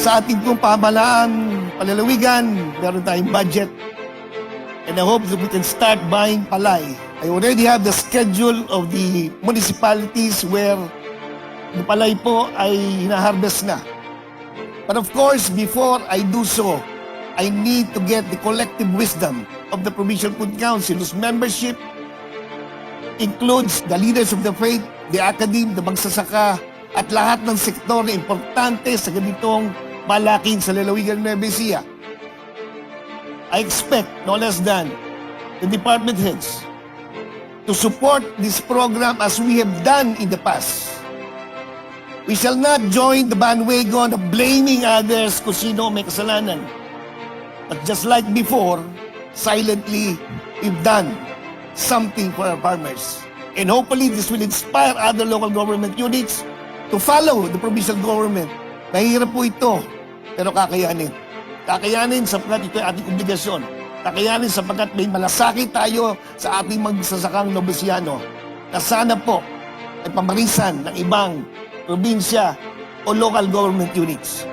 sa ating pong pamahalaan, palalawigan, meron tayong budget. And I hope that we can start buying palay. I already have the schedule of the municipalities where the palay po ay hina-harvest na. But of course, before I do so, I need to get the collective wisdom of the Provincial Food Council, whose membership includes the leaders of the faith, the academe, the magsasaka, at lahat ng sektor na importante sa ganitong malaking sa lalawigan ng Nueva Ecija. I expect no less than the department heads to support this program as we have done in the past. We shall not join the bandwagon of blaming others kung sino may kasalanan. But just like before, silently, we've done something for our farmers. And hopefully, this will inspire other local government units to follow the provincial government. Mahirap po ito, pero kakayanin. Kakayanin sapagkat ito ay ating obligasyon. Kakayanin sapagkat may malasakit tayo sa ating magsasakang Novesiano na sana po ay pamarisan ng ibang probinsya o local government units.